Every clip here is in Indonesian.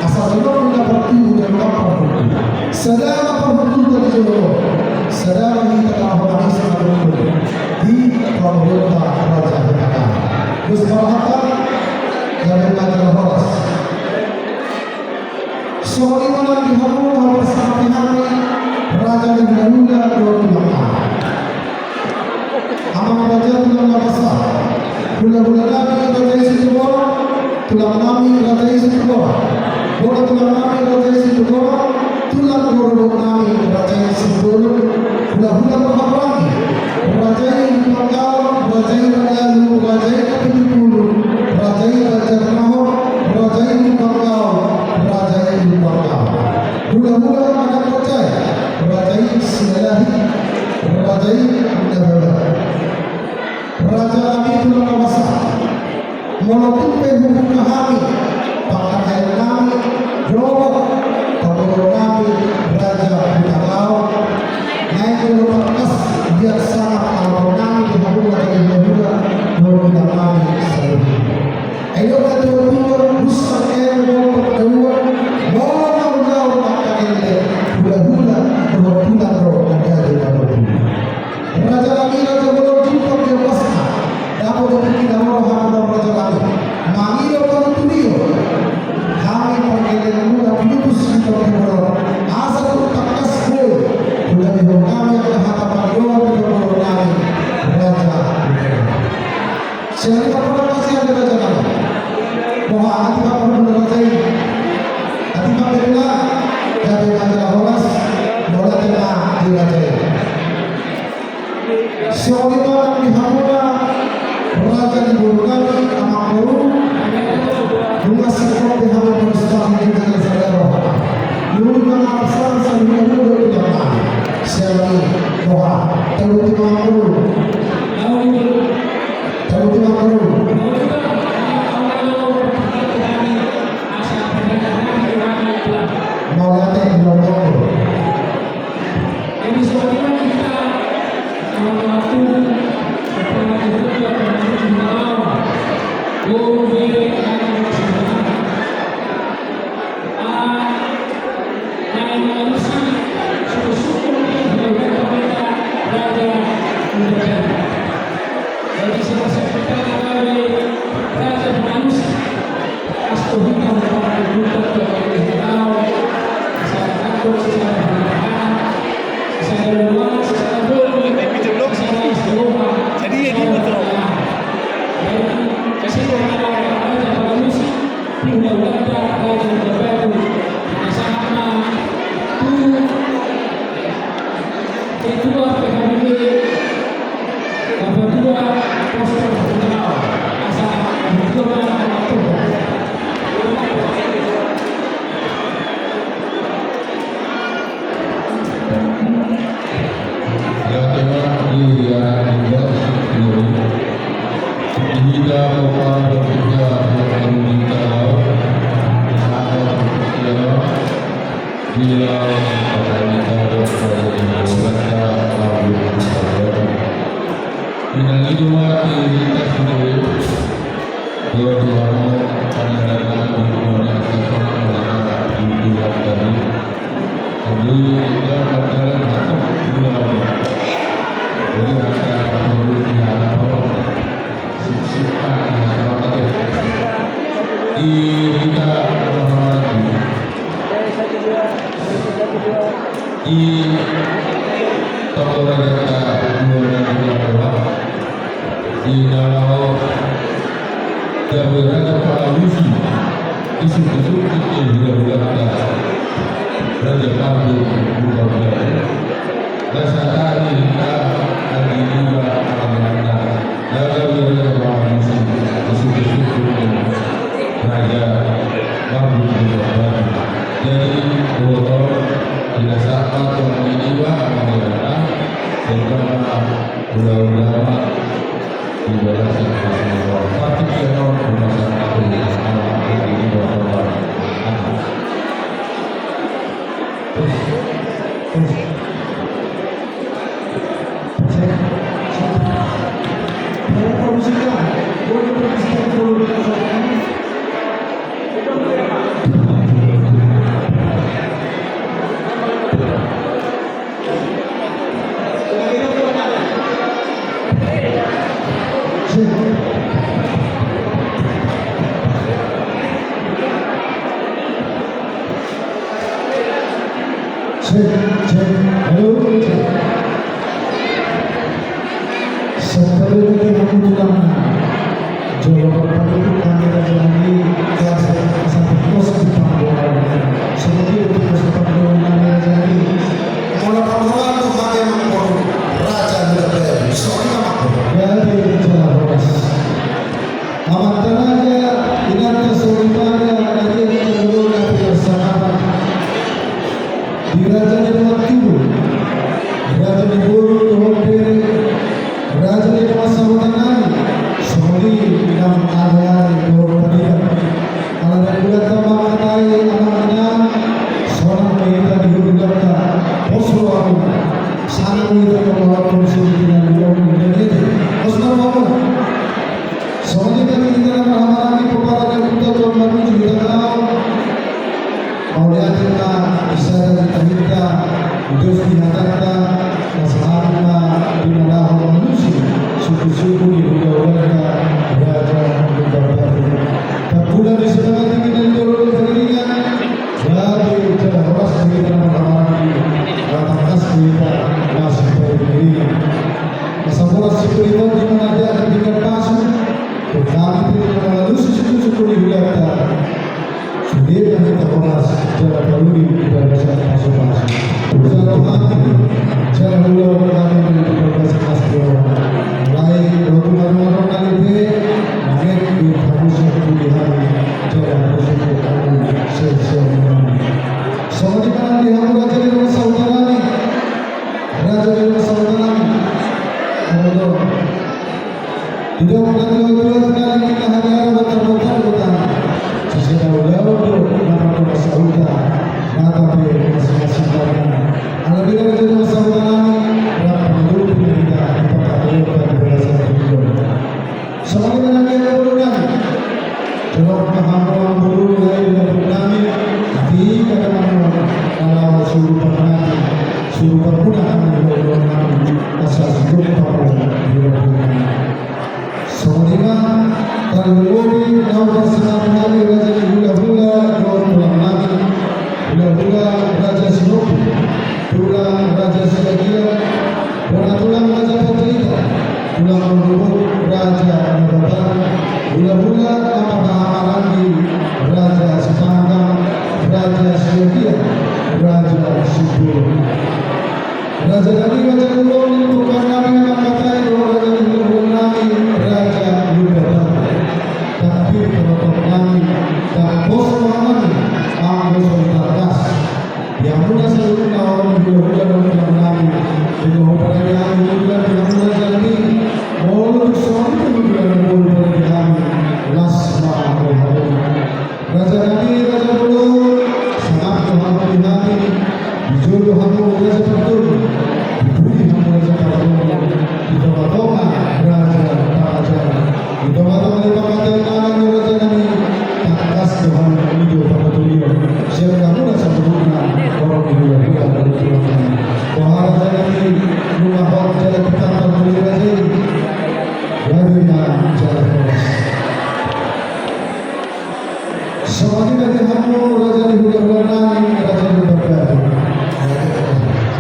Asal sebelum kita bertemu dan Saudara perhubungan Jolo, saudara kita tahu sama dulu di Kota Raja Jakarta. Bersahabat dari Raja Horas. Soal mana dihamu bersama kami Raja Garuda Dua Amang Raja Tulang Besar, Tulang Nabi Raja Isitua, Tulang Nabi Raja Isitua, Bola Tulang Nabi Raja Isitua, Tulang Guru Nabi Raja Isitua, Hula-hula Perhaprami, Raja Impangkau, Raja Rajalu, Raja Kapitulu, Raja Raja Mahor, Raja Impangkau, Raja Impangkau, Hula-hula Anak Percaya, Raja Sinalahi, Raja Indahara, Raja Nabi Tulang Besar, Molotupe Hukum Kahami, Pakai Nabi, Jawa, Kabur Nabi, Raja Bintangau, naik ke lepas biar sangat kalau Nabi dihabukan dari juga Nurul Nabi Sallallahu. Ayo kita dua rusak kedua, mau pakai hula-hula hula roh dari Raja Nabi Raja belum jumpa dia pasca. Dapat kita roh Raja Nabi. Mangiro kalau tudio. Kami pakai hula putus kita roh. Asal takas boy. Hula di kami yang hadapan doa Nabi Raja. Siapa pernah masih ada Raja Nabi? Mohon hati kamu Raja ini. Hati kamu benar dari Raja Horas. Bola tengah di Raja ini. Seorang dihamuna Raja di Burukani Amakuru Bunga Sikap dihamuna Bersama dengan saudara Nurulkan Asal Sambil Nurul Jaman Siapa Doa Taruti Makuru Taruti Makuru Maulate Ibrahim ini sebenarnya kita cek, halo, cek. Sekali lagi aku bilang, jawaban itu kami lagi kelas sampai pos di panggung. Seperti itu pos di panggung kami lagi. Kalau panggungan itu kami mengurus raja Bidadari, soalnya makhluk. Jadi jalan bos. Amat tenaga, ingat kesulitannya dari kedua bersama. Di raja di waktu, raja di bulu Tuhon raja di masa hutan seperti dalam area Tuhon kalau ada bulan tambah katai anak-anak seorang wanita di Hurulata poso aku sana wanita membawa konsumsi dengan bulu dan itu poso aku soalnya kami kita mengalami peperangan kita Tuhan baru juga tahu mau lihat kita bisa kita hidup di hati masalah di mana manusia suku-suku di budaya raja budaya tak pula di sebelah tinggi dan jauh beriringan jadi cara horas kita mengalami atas kita masih beriringan masalah spiritual di mana dia akan dikatakan kami tidak manusia suku-suku di budaya sendiri yang kita horas cara baru di budaya masing-masing bersama cara ulang kami di berbagai aspek mulai rumah-rumah kali naik di harusnya pilihan cara bersyukur kami sesuai soalnya kan di hamba raja di masa utara raja di masa utara tidak mengenal kali kita hanya bertar-bertar sesudah udah nama masa utara mata masing-masing karena kalau kita menjadi masa utara berapa dulu kita dipakai pada berdasarkan itu semuanya menangani perundang coba paham dulu dari perundang di kadang-kadang kalau suruh perundang di perundang asal sebelum perundang di perundang semuanya terlebih dahulu senang hari raja hula-hula hula-hula raja Sinopu tulang raja Sedagia tulang raja Patrika tulang merubuk raja Nabatan hula-hula Amarangi raja Sepanggang raja Sedagia raja Subur raja Nabi raja Ulon bukan Nabi yang mengatakan raja Ulunami raja Yudhatan tapi penutup Nabi dan bos Muhammad Anggota Tarkas yang mudah selalu orang hula-hula dan Nabi dengan perayaan hula yang mudah jadi mulut suami hula dan kami lasma raja Nabi raja Ulu sangat Muhammad Nabi jujur Muhammad raja Fatul diberi Muhammad raja Fatul di tengah-tengah raja Raja di tengah-tengah anak raja Nabi Tarkas Tuhan hidup pada dunia siapa mudah sebelumnya orang hula-hula dan Tuhan bahwa Nabi rumah orang jalan pertama beli raja Wadina jalan terus semuanya dari Hamu raja di hula-hula raja di berkata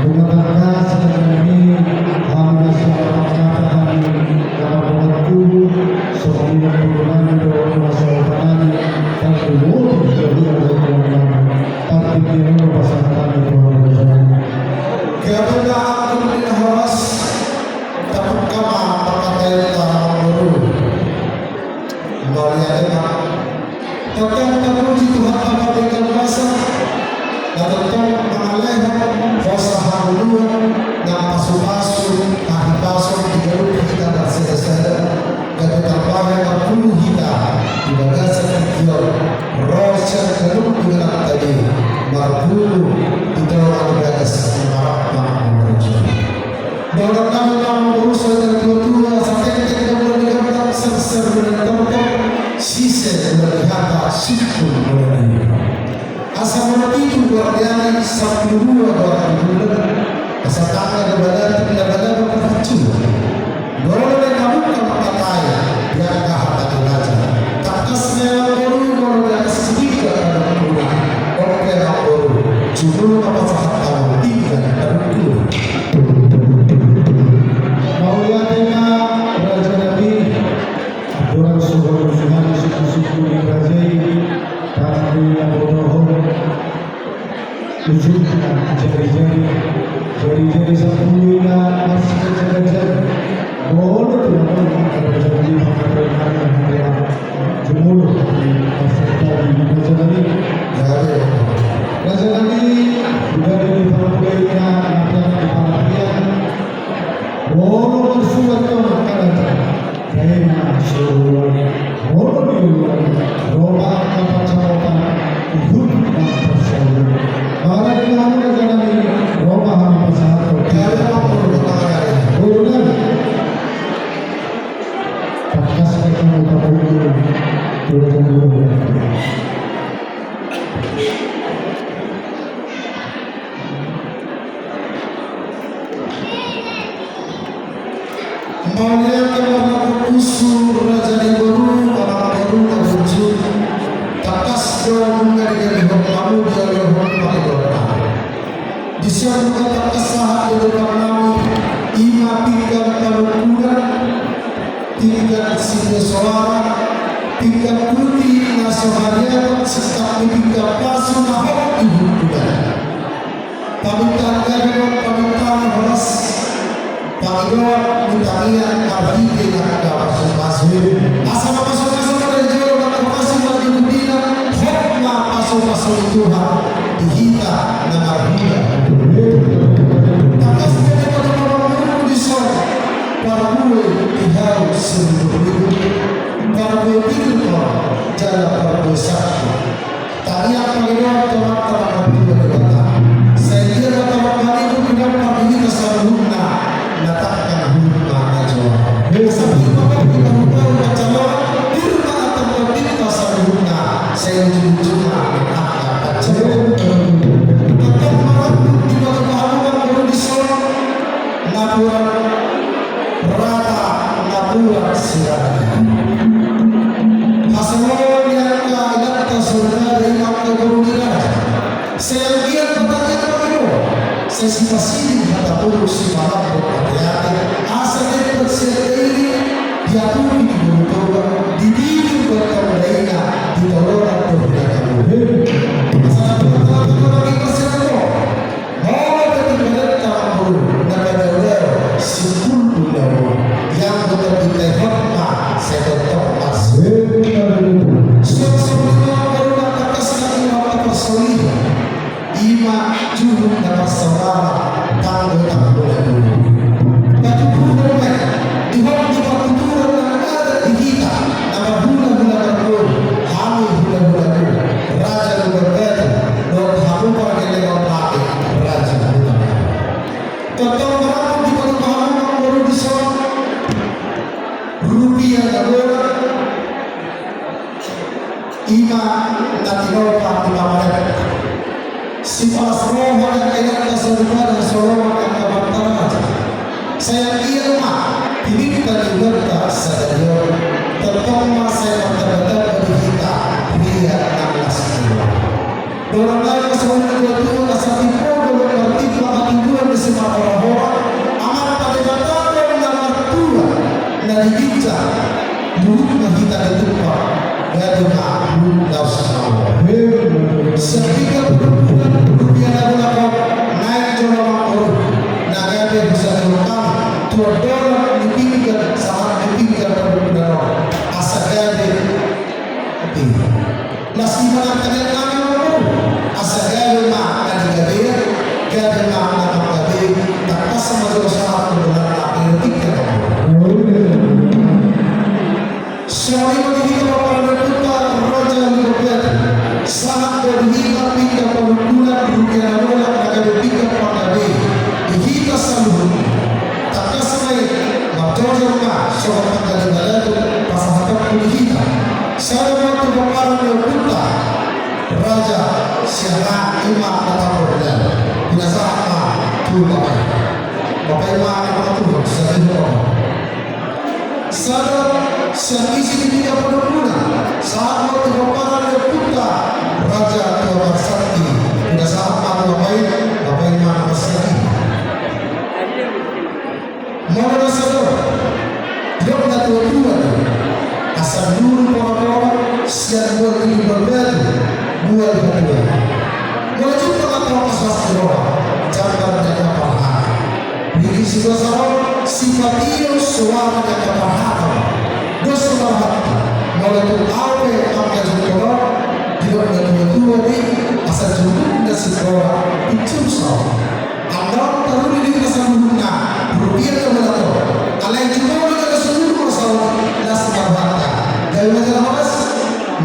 rumah tangga setelah Nabi Hamu sahabat kami kalau waktu semuanya berbulan dari masalah dan kemudian hula-hula tapi dia pasang kami Tuhan bersama kepada aku hawas takut kama pakai tangan baru melihatnya takkan Tuhan apa dengan masa dan tentang mengalihkan fasaha dulu dan pasu-pasu pasu digaruk kita dan sedang dan tambahkan 40 kita di bagasan kior rosa garuk dengan tadi marbu di dalam bagas Dalam nama urusan dan tua sampai kita boleh dikatakan serser dan tempat sisa dan kata siku boleh asal itu guardiani satu dua bulan asal tangan dan badan berkecil boleh kamu pakai yang kahat raja takasnya baru sedikit orang oke baru cuma apa sahabat kamu ujungnya jari-jari sepuluhnya masih kejar-kejar boleh tidak terjadi pengaruh jemur Raja Nabi sudah dipakai boleh bersuara kata karena suara boleh roba apa cara hidup dan persoalan para dengan Raja Nabi roba apa sahaja kalau apa boleh pakas kita boleh Maliakan usul Raja di Baru, orang Baru terwujud. Takas jauh dari kamu dari orang di sana takas sahat di depan kami. Ima pikan kalukuran, tiga singa suara, tiga putih nasoharian, serta tiga pasu nahok ibu kuda. Pamitan gadon, pamitan horas. Panggilan mutarian karbide yang ada masuk-masuk asal masuk-masuk dari jauh dan masuk lagi budina hikmah masuk-masuk Tuhan dihita dan arhida takas dari pada orang di sana parkue ihau seluruh parkue itu jalan parkue sakti tarian panggilan teman-teman berkata saya kira teman-teman itu kenapa begini keseluruhnya letakkan hurma najwa sambil kita tahu bacawa hurma atau kita saruna saya ujung-ujungnya menangkap bacawa tetap merambut di bawah pahlawan berudisor naburan rata naburan sirana hasilnya yang keadaan surga dari makna berudira saya lihat pertanyaan itu saya sifasili kata puluh si malam berhati-hati asal dari bersedih dia pun dibutuhkan dididik berkembangnya di toloran berhati-hati asal berhati-hati lagi bersedih mau berhati-hati tak puluh negara sikul pulau yang betul-betul hikmah saya tetap asal sesuatu baru dapat kesenangan waktu persolih ima juhud dapat saudara tangguh tak boleh dulu batu bulan di waktu pertuturan yang ada di kita nama bulan-bulan berbulan hamil bulan-bulan raja berbeda dan hamupar yang lewat laki raja bulan tetap berapa di perubahan yang baru disebut rupiah dan dolar ima natinopa di pamanah sifat roh yang ayat keseluruhan dan solomon yang kebantaran saya ilmah ini kita diberta sadar terutama saya menterbatas bagi kita pria 16 jiwa dalam lain keseluruhan kedua asal tipu dalam arti pengaturan di semua orang-orang amat pada batal dan mertua dari kita mulut kita ditumpah dari makhluk dausawa sekitar rupiah lagu naik jumlah makhluk naga bisa terutama tua dolar dipikir sangat dipikir benar asal gade tinggi nasi mana kalian kami mau asal gade mak tadi gade mak nak gade tak pas sama dosa benar apa yang pikir soalnya kita para berputar raja berputar sangat berhikmat tiga perbulan rupiah dolar akan berpikir pada kita selalu tak kasih maksudnya soal pengadilan itu pasangan kita saya waktu berparan berputar raja siapa imam atau berdan tidak sama tuh bapak imam atau tuh saya saya isi di 30 bulan saat waktu berparan berputar raja tua sakti tidak sama bapak imam sakti mana sadar yang tak tua asal dulu orang-orang siap buat ini berbeda buat berdua. Mulai juga kalau Sigosaro simpatio suara dan kepahaman. Dosa bahati mulai awe angka jumlah tidak menentukan ini asal jumlah dan sekolah itu sama. Anda tahu ini kesannya rupiah kebenaran. Alai jumlah dengan seluruh masalah dan sebagainya. Dari masalah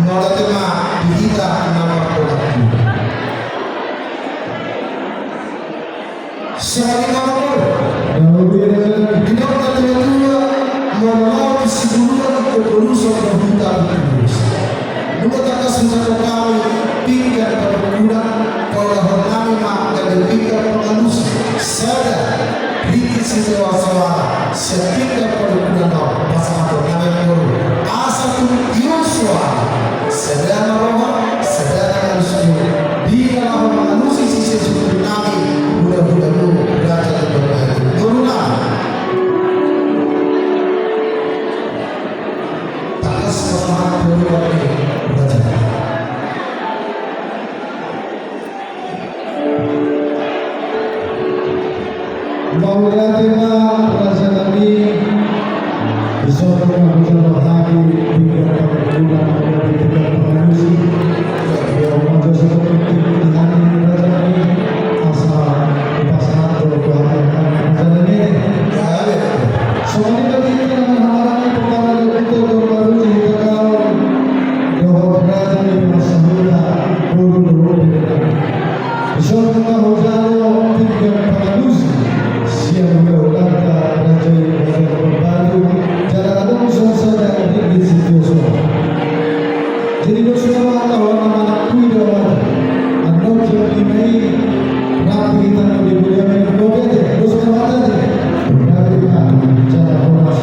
mulai tema kita nama produk. Sekali kamu tidak terlalu mau disebutkan keberusan dan buta berus. Dua tak senjata kami tinggal berguna kalau kami mak dan tinggal pengalus sada riki situasi setiap berguna pasangan kami baru asal Yosua sedang roh sedang manusia di dalam manusia sisi kami budak-budak belajar berbaik turunlah tak semangat berbaik belajar. Mauladima Raja Nabi Besok mengucapkan hati Tiga perbulan dari tiga pengarusi Yang menjaga seperti Tuhan Raja Nabi Asal Pasangan Tuhan Raja Nabi Soalnya tadi kita menghalangi Pertama itu berbarusi Tekau Doa Raja Nabi Masahulah Buru-buru Besok mengucapkan tiga pengarusi yang berkata Raja Baru jalan ada usaha saja di situ semua. Jadi bersama kawan anak kuda anda jadi mai rapi kita di dunia ini boleh je bersama aja dari cara orang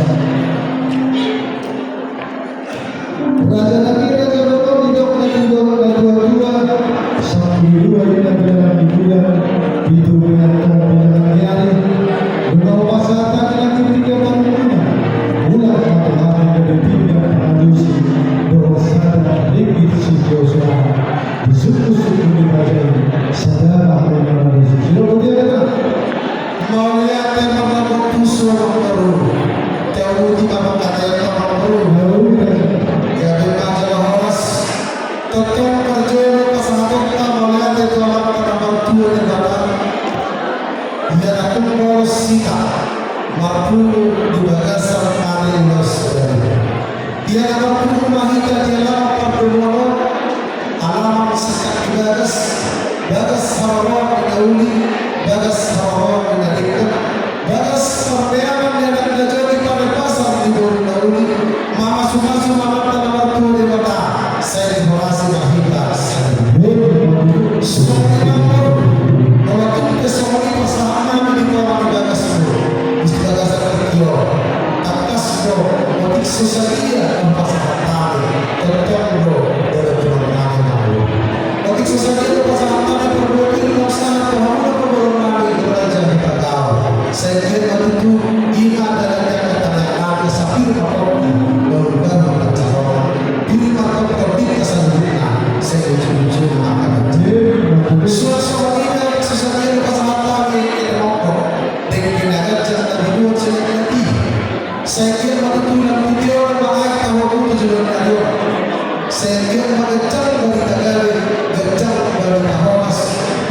Raja lagi Raja Baru hidup lagi dua sampai dua di bulan itu dengan hari Dengan pasatan lagi tiga bangunan Ulah matahari dari tiga manusia Bahwa sadar ringgit si Joshua Di suku-suku di bajai Sadar dengan manusia Sudah berjaya Mau lihat tema waktu suara baru Tahu kita berkata yang baru Jadi majalah horas Tetap berjaya pasangan kita mau lihat tema waktu yang baru Dia akan sita mampu di bagasan Marinos. Dia mampu mahita di dalam pertemuan alam sesak bagas hawa menauli bagas hawa menarikan bagas perbeaman yang ada jadi pada pasar di menauli mama sumasu mama tanah waktu di kota saya dihorasi mahita sebagai nomor mewakili kesemuanya pasangan di bawah bagas istilah terkio atas do motif sesadia empat tali tertentu dari pemenang malu motif sesadia pasangan tali berbeda masalah kehamulan keberonan di raja kita tahu saya kira itu ini adalah kata-kata yang ada sapi kapolri baru bercakap diri maka terbit keseluruhan saya ujung-ujung akan suasana kita sesadia pasangan tali saya kira kebetulan video bahaya tahu tujuan radio. Saya kira mengejar dari tagari, gejar dari hawas,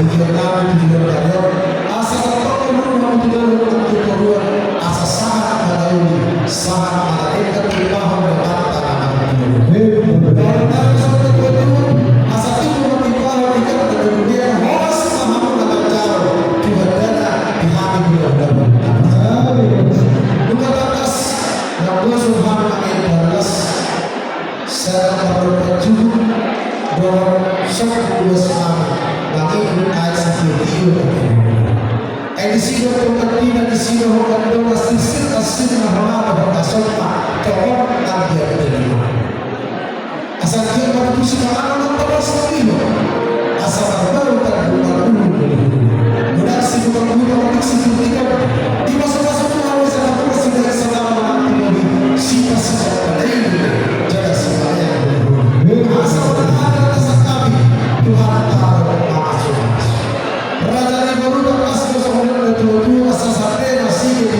tujuan kami tujuan radio. Asal tak perlu tujuan untuk kedua, asal sangat mendahului, sangat mengadakan kelimpahan depan tanah kami. Dan sampai kedua, asal itu kelimpahan dekat dan kemudian hawas sama mengejar Tuhan dana di hati bulan-bulan. Allah Subhanahu wa ta'ala saya berpejuh bahwa syukur bersama bagi ayat seperti itu. Edisi berkati dan edisi berkati asal asal nama bahwa asal kau tak dia berdiri. Asal dia berpuisi kalau nak terus itu asal baru terbuka dulu. Mudah sih bukan sih di masa-masa itu harus ada proses dari selama sifat-sifat lain jaga semuanya asal ada rasa kami Tuhan tahu maksud Raja yang baru tak asal semuanya tua-tua asal sampai masih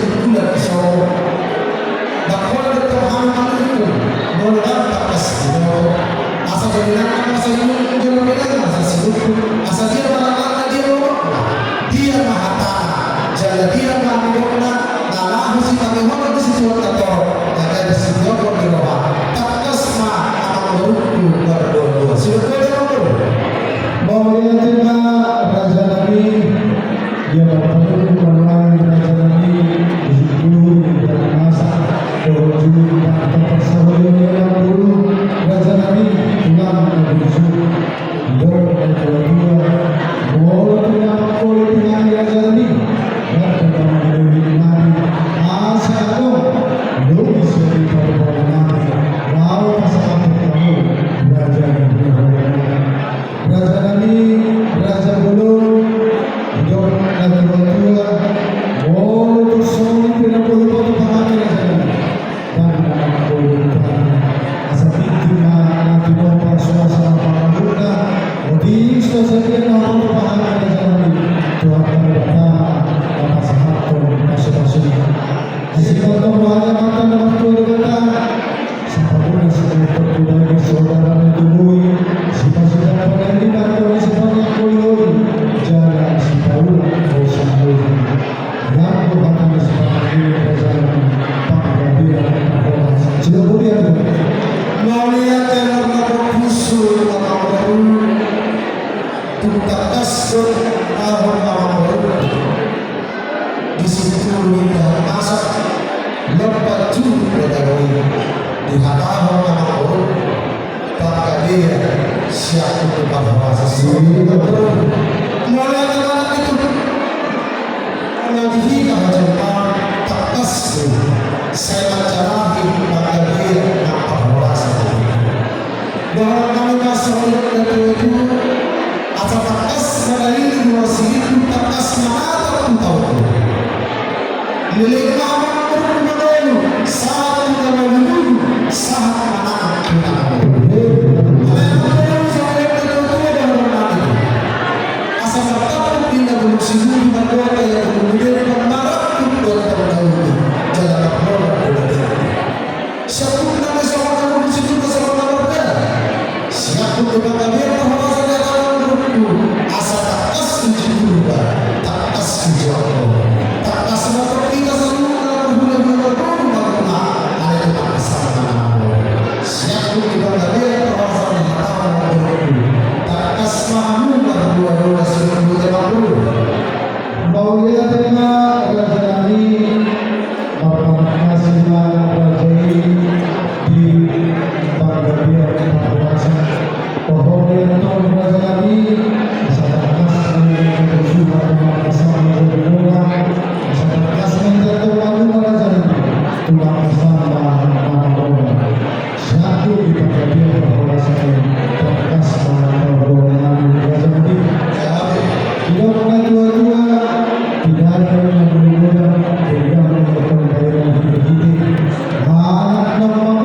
besok tahun baru di situ minta masak lepas jumpa dari di hadapan baru tak dia siap untuk bahasa mulai dengan itu lagi kita Jepang tak kasih saya mencari maka dia nampak bahasa bahwa kami masih dari itu asal takas dari dua sini takas mana tak tahu milik nama berkumpul saat kita menunggu saat anak kita sini berdoa yang kemudian memarah untuk terjauh jalan Allah. Siapa nama seorang di situ seorang berkata, siapa kepada dia bahwa saya akan berdoa asal takas juga takas juga takas seperti kita selalu dalam bulan berdoa ada takas sama siapa kepada dia bahwa saya akan berdoa takas mahu berdoa sebelum berdoa. Maulia terima Rajalani Bapak Nasima Rajai di Banggadia Kabupaten Pohon Tahun Rajalani Masyarakat Nasmi Berjuang Bersama Berdoa Masyarakat Nasmi Tertuang Rajalani Tulang Bersama Manabola Satu di Banggadia Kabupaten Podcast Manabola Rajalani Tidak pernah dua-dua tidak ada yang berbeda dengan daerah hidup anak nama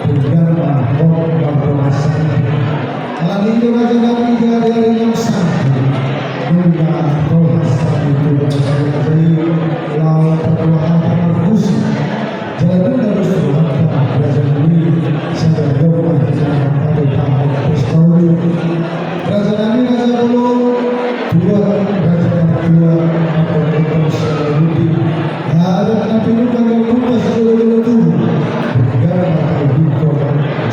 dengan bahasa hal itu raja nabi dari yang sakti dengan bahasa itu dari lawan perbuatan berfungsi jalan dari sebuah raja nabi sedang doa jalan pada tahap pestol raja nabi raja dulu dua raja dua ada nabi bukan yang punya seluruh tubuh negara itu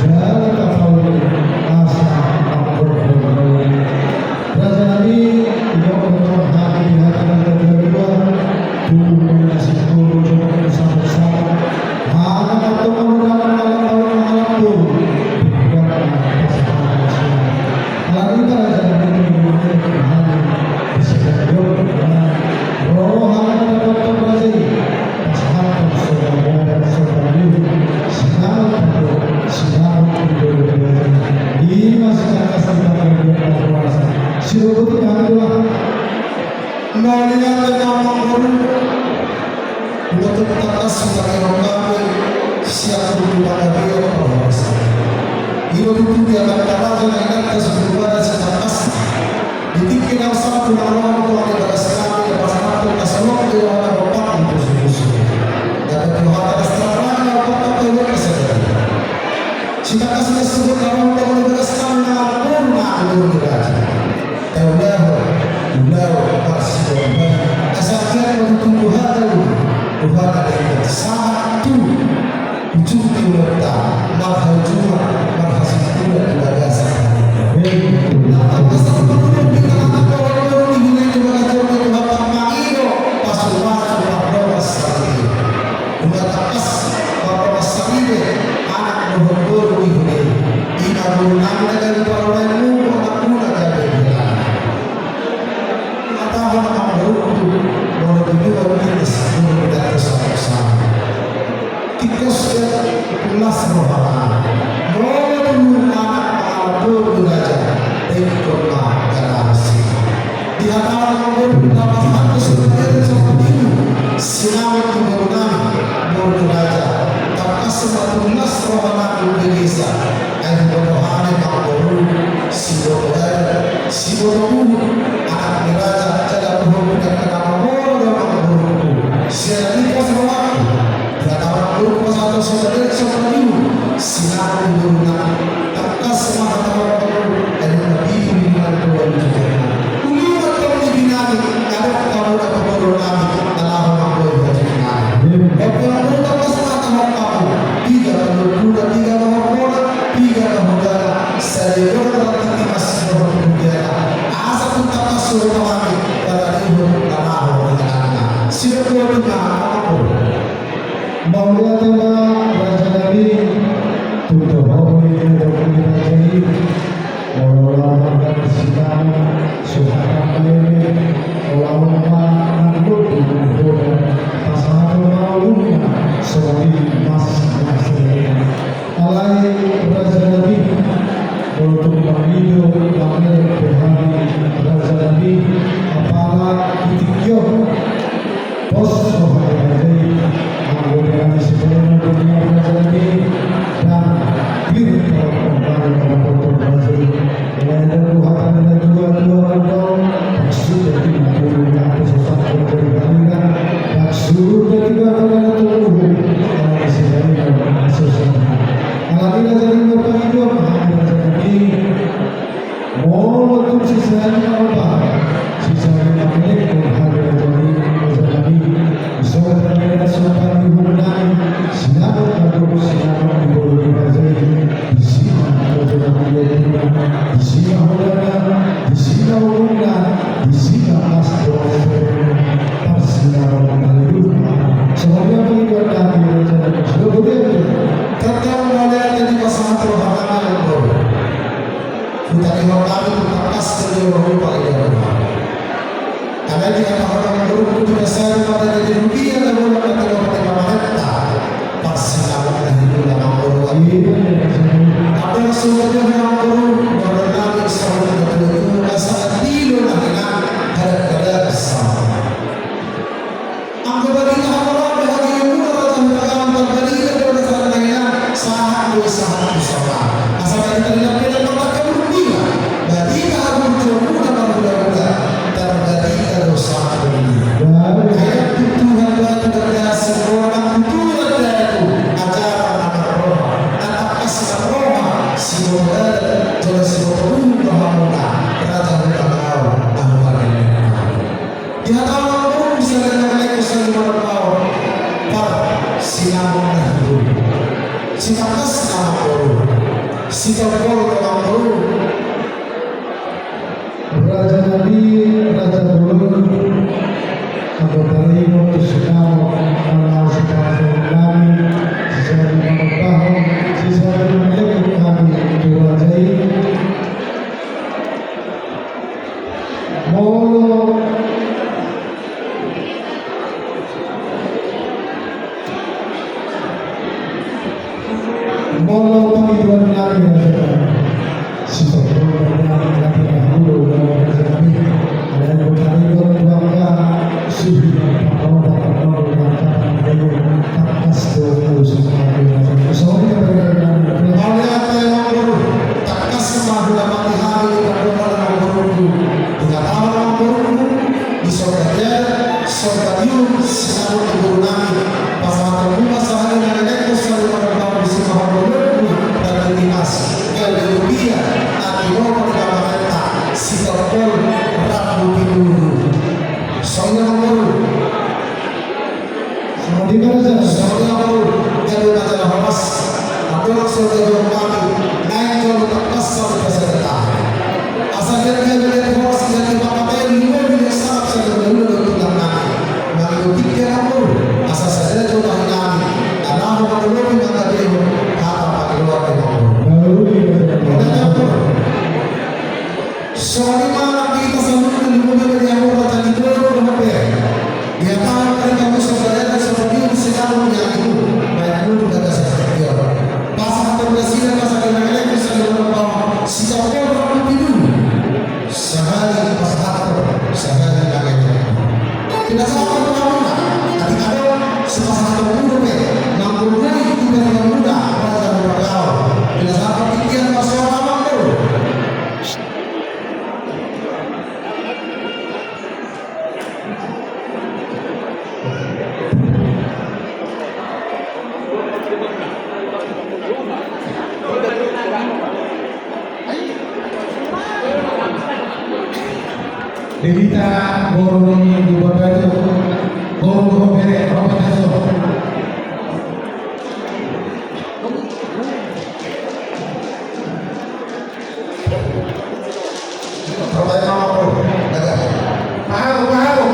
jalan kafir asa ampun raja nabi yang menghormati di hadapan kedua tubuh menasih guru sama-sama anak atau malam tubuh negara hari raja nabi Saya ihun nanaho ng anak. Sino po ito na ako? Maulia tema Raja Nabi Tuto Bawi Dokuni Rajai Orang-orang dan sidang Suhakan Lele Orang-orang Nangkut Tuhan Pasangan Maulia Seperti Mas Alai Raja Nabi untuk mengido Bakal Tuhani Raja Nabi Apala Itikyo Bos Sohari Rajai Kemudian sebelum dunia terjadi dan diri kembali kepada Tuhan dan Tuhan dan dua maksud dari maksud sesuatu berbandingan maksud dari kepada Tuhan dan sedang sesuatu alami dari berhidup jadi mau betul sisanya apa sisanya milik Tuhan dari Soalnya sopan hubungan silakan kalau silakan boleh belajar di sini kalau boleh di sini hubungan di sini hubungan di sini asal persilakan dulu semuanya berikut kami belajar boleh Tetap melihat di pasangan perhubungan yang baru. Kita ingin kami tetap pasti berubah ya. Karena jika orang berubah berdasar pada dunia dan berubah pada pemerintah, pasti akan hidup dalam berubah. Apa yang semuanya yang berubah bernama Israel dan berubah saat tidur dengan kadar-kadar sama. Angka bagi orang bahagia yang mudah dan beragam terbalik berdasar dengan sahat bersama. Asal kita tidak pernah memakai berbeda. Bagi kahwin mudah dan mudah terbalik dosa dunia. Ayat Tuhan bagi berdasar orang Tuhan itu ajaran anak roh, anak asal roh, semoga terus berubah mudah. Kerajaan Allah amal ini. Di hadapan pun bisa dengan kesalahan berkau, par siang hidup. Sinakas dalam baru, sikapol dalam baru. Raja Nabi Raja Dulu anggota Lino Tusunau Mengenal Sekali Kami Sisa Lima Tahun Sisa Lima Kami Diwajai Molo Penghidupan Nabi Raja Sisa Lima Kami dahulu Raja Nabi ada yang berkali berbangga suhi kalau dapat berbangga dengan atas doa sesuatu soalnya berkaitan Oleh apa yang baru, tak kasih dapat hari berdoa dalam baru. Tidak tahu dalam baru di sorga sorgadium selalu digunai pasal terbuka sehari dan lekor selalu berdoa di sebuah baru dan dinas kelebia akibat pemerintah sikapol rabu dulu. Soalnya baru. Semoga dikatakan Soalnya baru dari majalah Hamas. Apabila saudara kami naik jauh tak pasal peserta. Asal dari melihat Hamas dari bapak lima miliar sangat saudara dulu untuk kami. Mengikuti keramu asal saudara coba kami. Anak mengeluarkan mata dia apa keluar dari soalnya mana kita sambut dengan mobil yang murah dan itu berapa? Dia tahu mereka musuh saudara seperti itu sedang menyatu. Banyak dulu kata saya. Pasal terbersih pasal yang bisa berubah. Siapa orang itu? Sehari pasal sehari lagi. Tidak salah mana? Kadang-kadang sepasang terbunuh nampaknya itu dari yang muda pada berkau. Tidak salah pikiran pasal apa tu? Devita Boroni Dubagato Borgo Bere Robataso Terbaik nama bro. Mahal.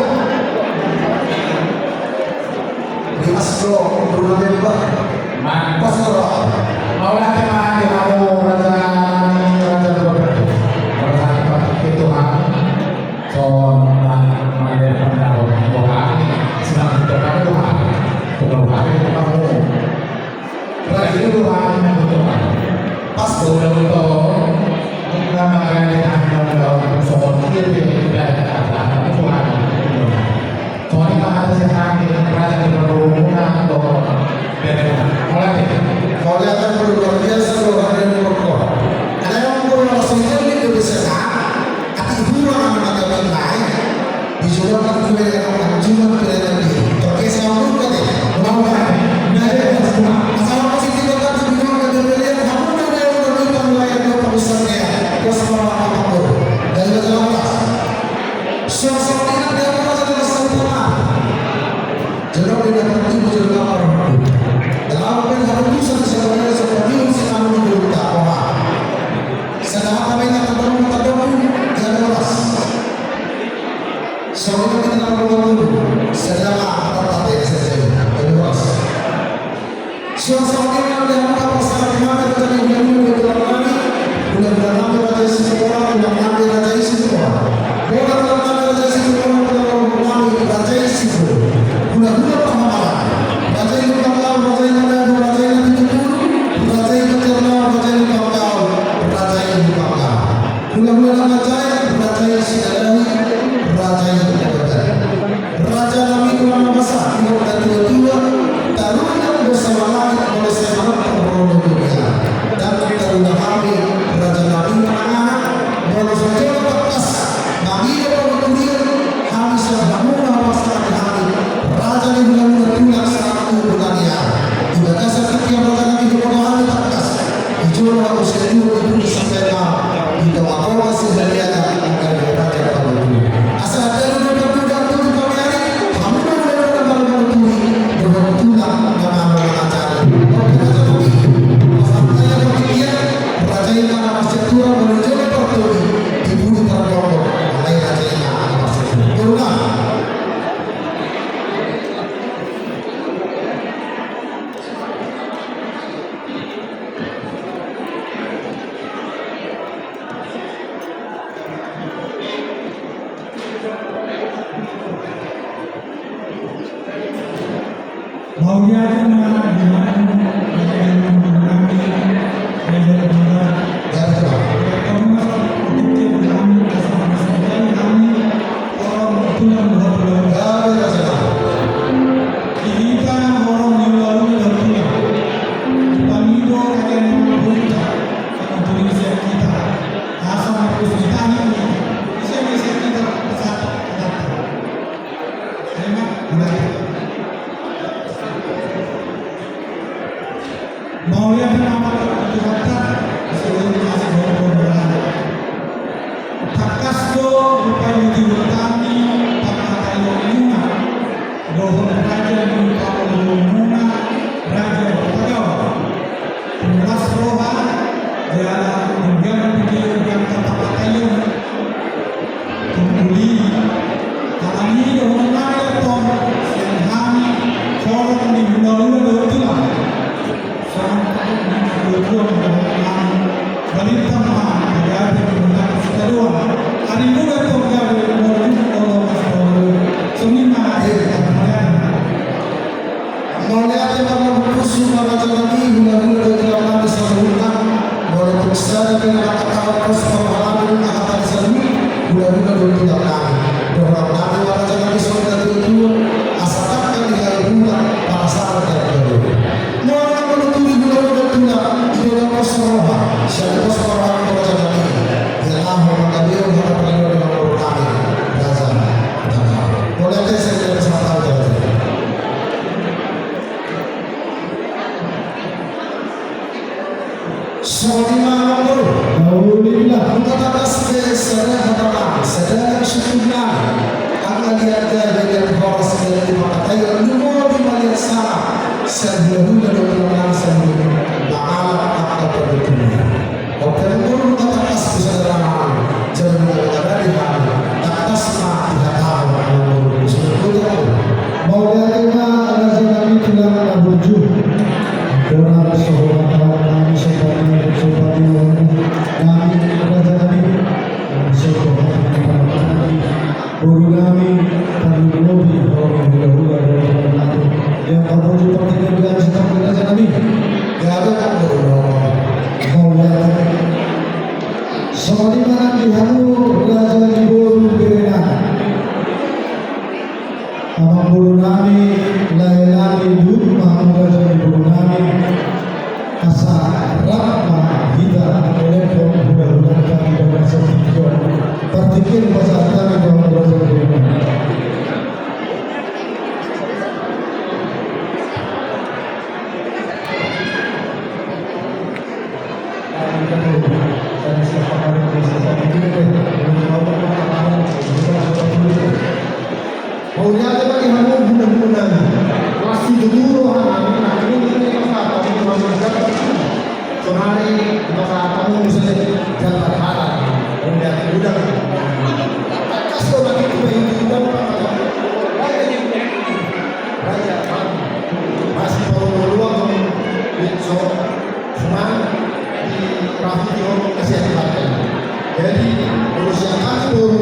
masih dulu ini masa kamu cuma menjaga sonari masa kamu misalnya jalan halal kemudian udah kasih lagi kita yang kita raja masih baru luang so cuma di rafi orang kasih hati jadi urusan kami baru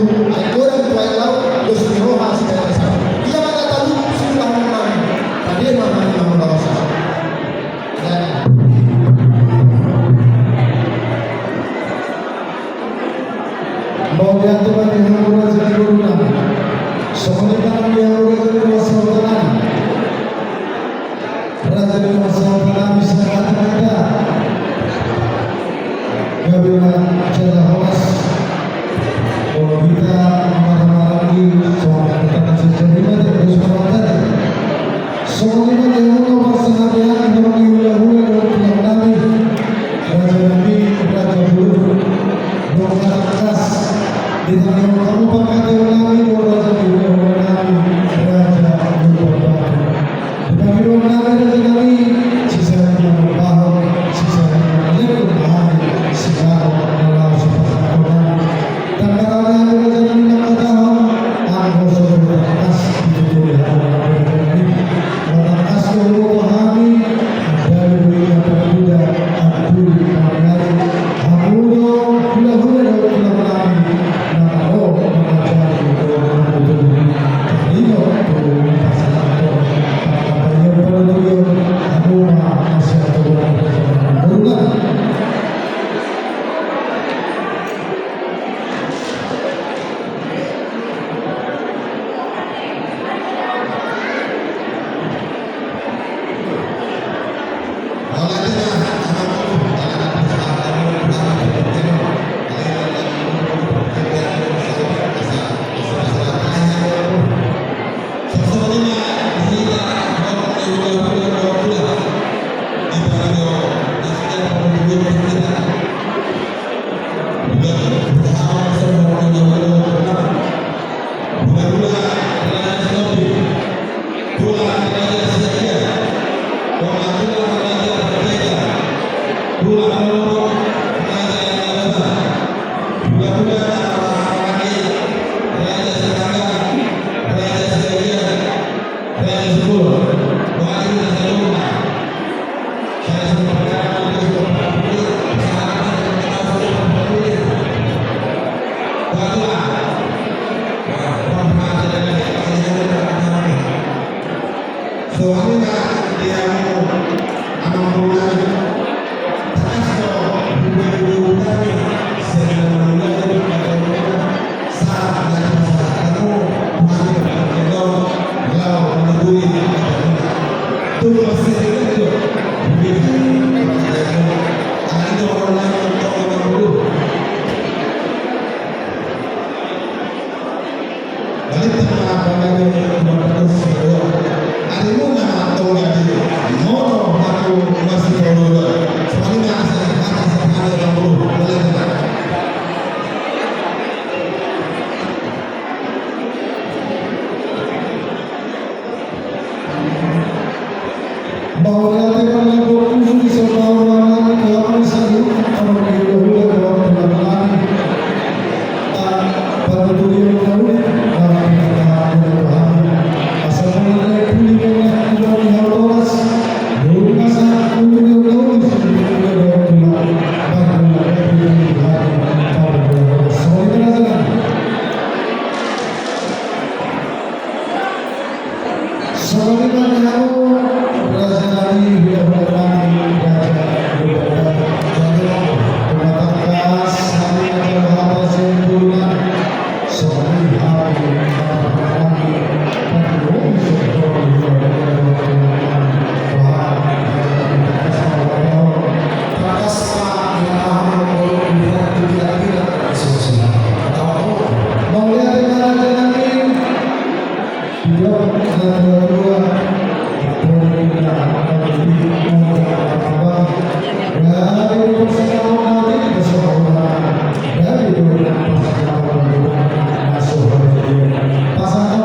orang tua laut terus diroha segala macam dia kata tahu sudah menang tadi memang dosa dan mau diatur di hamba jadi guna sementara dia udah masalah raja di masalah bisa kata-kata gak bilang cara hawas kalau kita marah-marah lagi soal kita masih jadi mana terus berada soalnya dia mau masalah dia yang diulang-ulang dalam nabi raja nabi raja dulu dongkar atas di dalam kamu pakai nabi raja dulu nabi raja dulu di dalam nabi raja nabi sisa yang paham sisa yang lebih paham sisa Allah subhanahu wa ta'ala dan karena raja nabi nak tahu aku sudah atas di dunia ini atas Allah pahami dari dunia terbuka aku dipanggil aku hula-hula dalam nabi naro mengajar itu pasangan apa yang perlu aku masih berulang soalnya dia mau anak bulan Pasang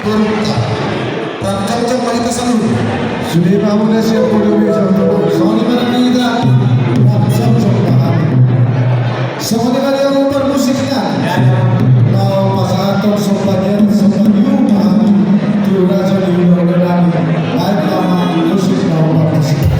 Korupta. Prancang Malika Salu. Sudah bangun siap puluh jam. Soalnya mana kita langsung coba. Soalnya mana yang umur musiknya. Kalau pas atau sobatnya sobat rumah tu raja di luar negeri. Baik lama musik mau musik.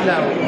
Kalau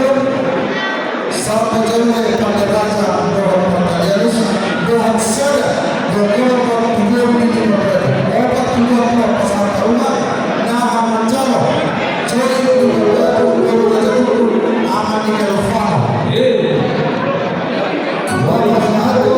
Gubernur, sampai jumpa pada Raja Dohan Pantalianus, Dohan Sada, Dohan Pantalianus ini berbeda. Obat Tuhan pasal tahunan, nah mencalo, jadi Gubernur Raja Gubernur, aman di Kalfano. Wajah satu.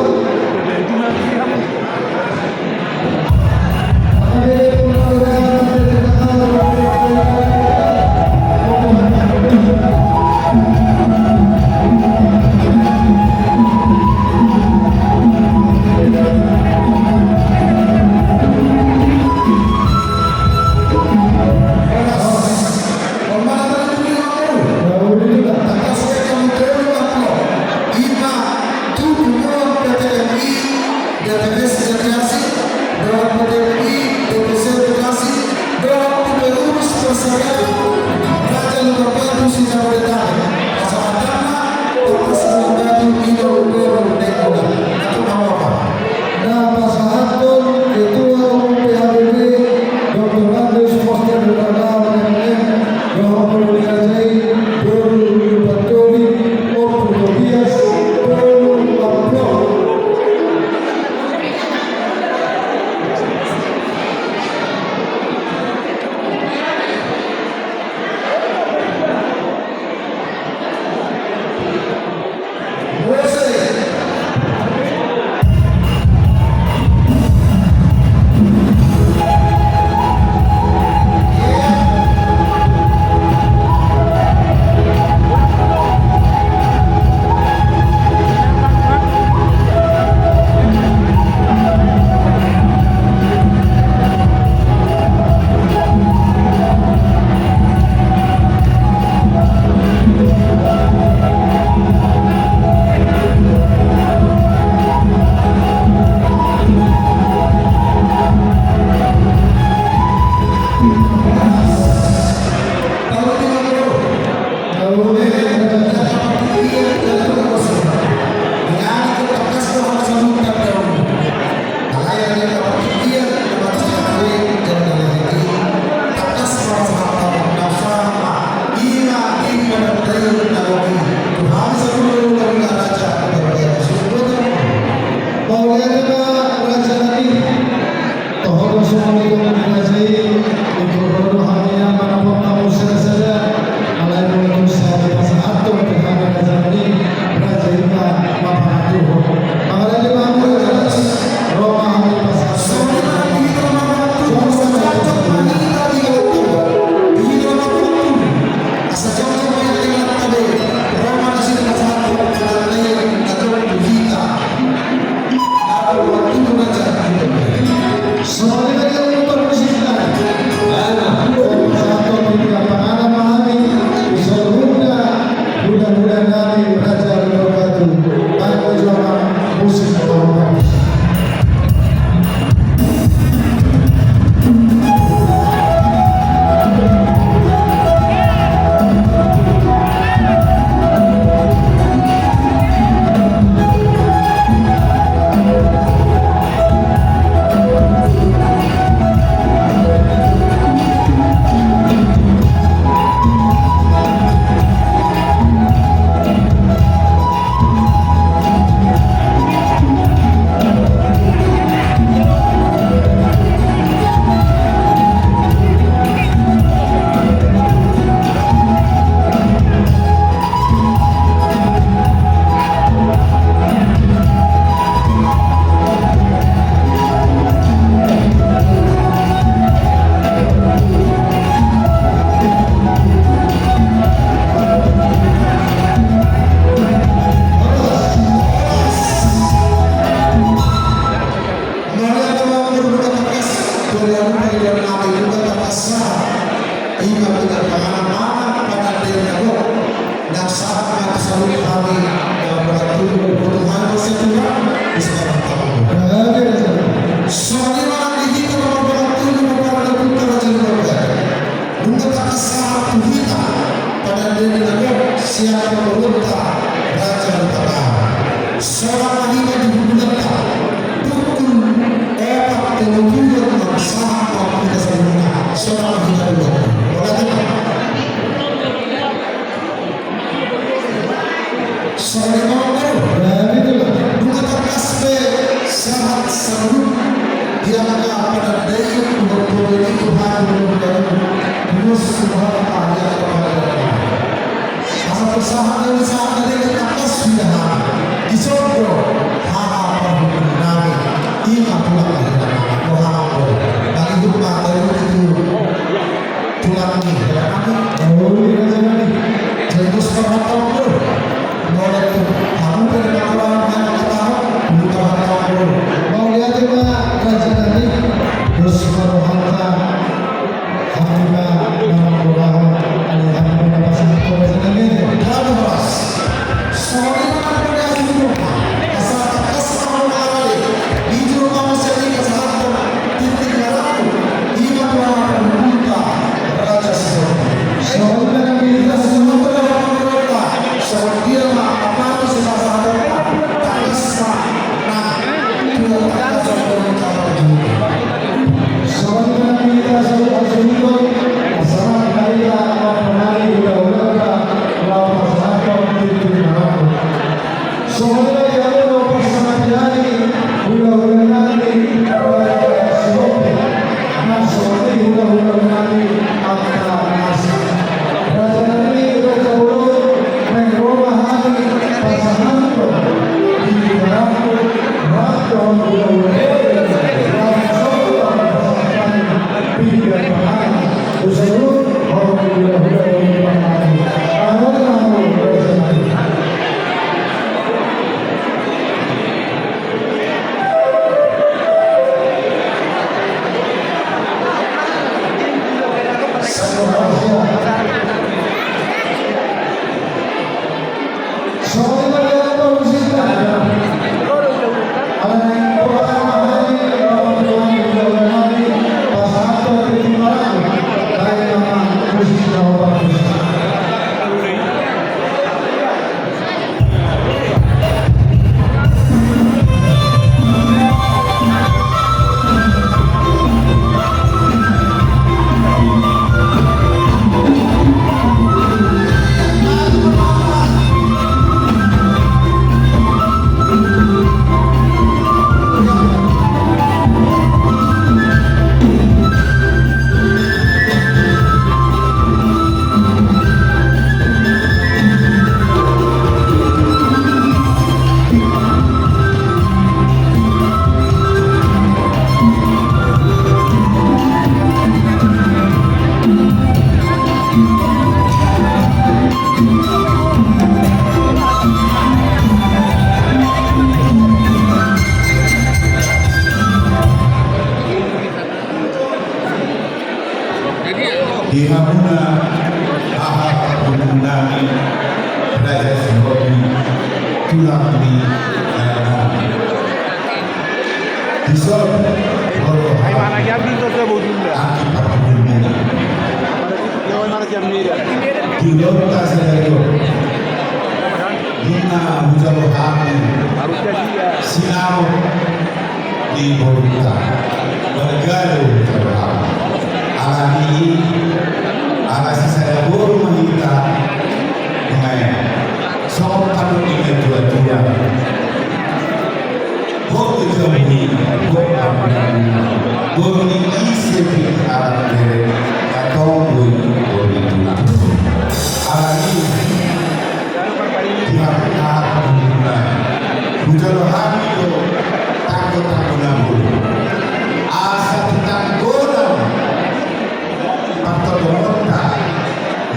Sorry nomor Dan itulah Bukan kasbe sangat seru yang pada daya berpuluh Tuhan terus Tuhan ada kepada sama bersama dari saat dari atas sudah disodro apa nabi ini pulang Muhammad bagi rumah dari itu pulang ini oh ini jangan jadi seperti mulai itu kamu pendengaran yang ketahuan bukan kamu mau lihat Pak kerajaan ini terus merohanta hamba nama Tuhan hamba nama Sang Kerajaan ini kalau bos soalnya apa yang semua asal asal mengalami hijau kamu sendiri kesehatan titik dalam iman Tuhan membuka raja soalnya kami kita semua dia apa itu semasa tak bisa nah dia tak soalnya kami kita semua asal kaya penari juga udah lawan masyarakat di mana soalnya yang ada pasangan jadi udah nanti nah soalnya udah nanti apa nasi kerajaan ini udah jauh merubah hari pasangan di dalam waktu udah di Hamuna ahak mengenai Raja Sihobi tulang di Disol Horo mana jambi to se bodunda Aki Pakubumi mana jambi di Lota Sedayo Dina Mujalo Hami harusnya dia Sinau di Boruta Bergalo Terham Alani Alasi saya baru mahita Mengenai Soal kanu ini dua-dua Bodo jambi Bodo isi alat dari Atau bodo tulang Alani Tiap tahap Bujalo hami itu Takut-takut namun Asa tanggolan Faktor pemerintah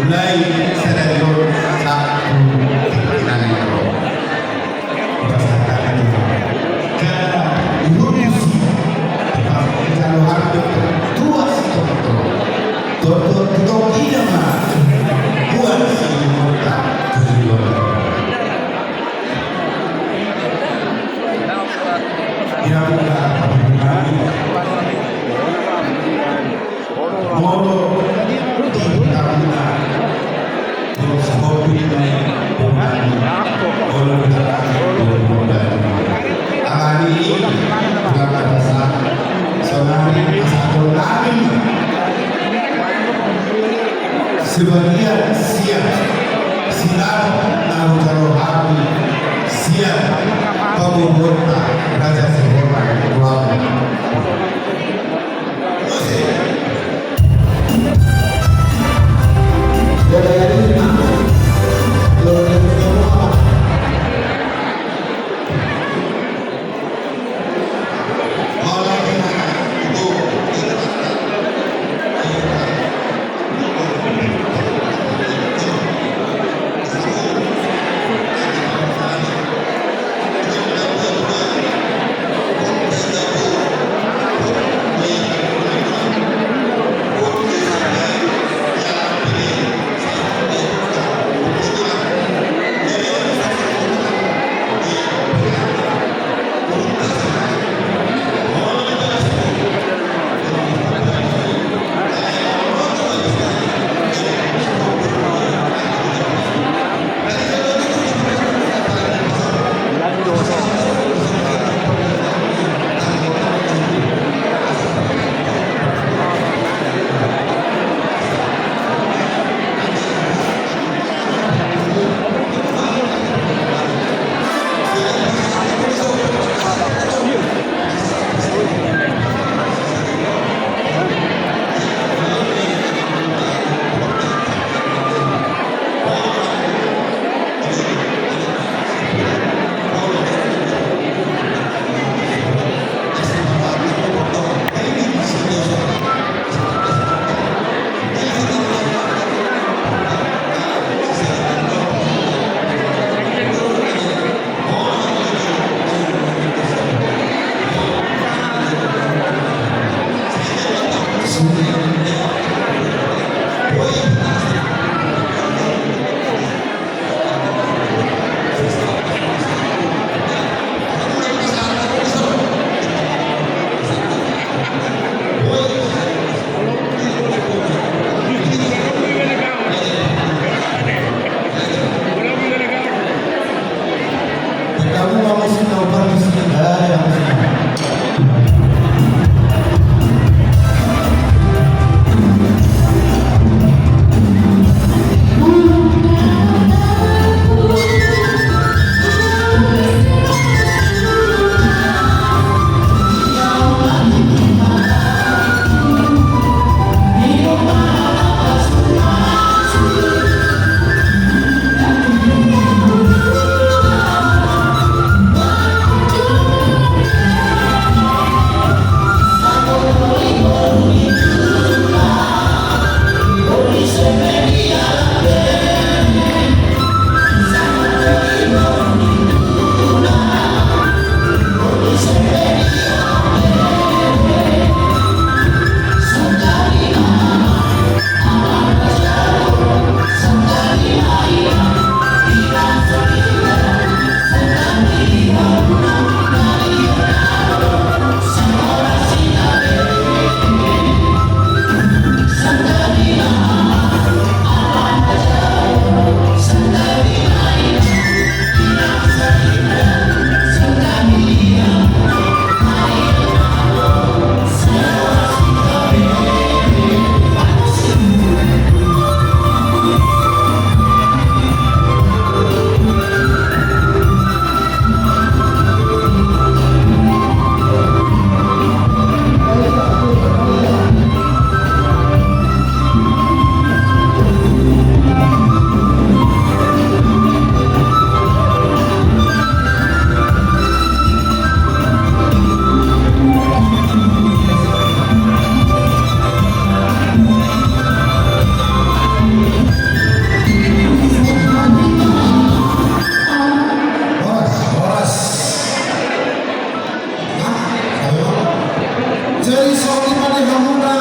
mulai sedayo satu pimpinan itu berdasarkan itu karena ilusi kalau harus dua sektor semua muslim na partisipar. Jadi saudi pada hamuna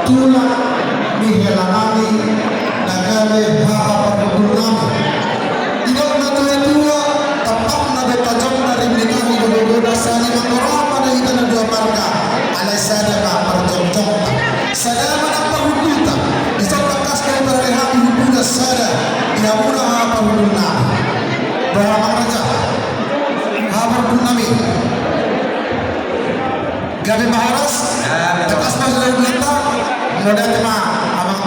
tulak mihelanami nagale hapa pagkukunami. Inog na tuwa tapak na betajam na rimlikahi gulogoda sa limang korapa na ita na dua marka alay sada ka parjong-jong. Salamat ang paghuduta. Isang lakas kayo para rehami hududa sada inamuna hapa hudunami. Berhamang raja hapa hudunami. Gabi maharas, tekas masuk dari pelita, mudah tema, abang.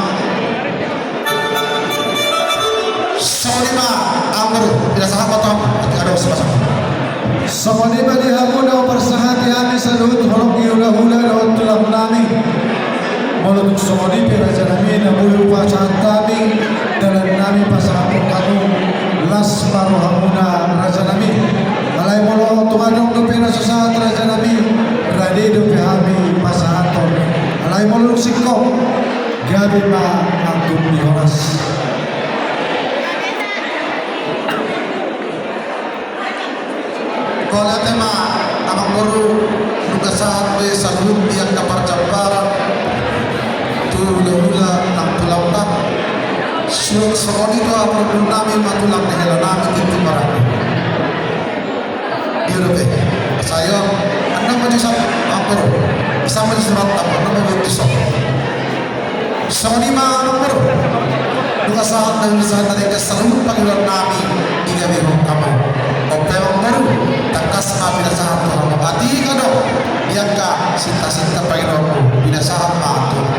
Saudima, amru, tidak salah potong, ada sebasar. Samanima di hamuna persahati ami salut holok hula-hula dan tulang nami. Mulut samanipi raja nami namulu pasantami dalam nami pasapun kanu las maru hamuna raja nami. Alai molo tumanong dupena sesaat raja nami radi dupe hami pasahaton. Alai molo sikko gabi ma angkum di horas. Kalau tema abang guru juga saat be salut yang dapat jabaran tu hula-hula nak tulang nak. Sekali tu apa pun nami matulang dengan nami itu barang. Irote, saya anda menjadi apa? Sama surat apa? Anda menjadi Samanima nomor juga saat dan saat ada keseluruhan panggilan nami tiga minggu kamu. Opewang baru takas ma binasahan Tuhan mabati kado yang ka sinta-sinta panginoon mo binasahan ma Tuhan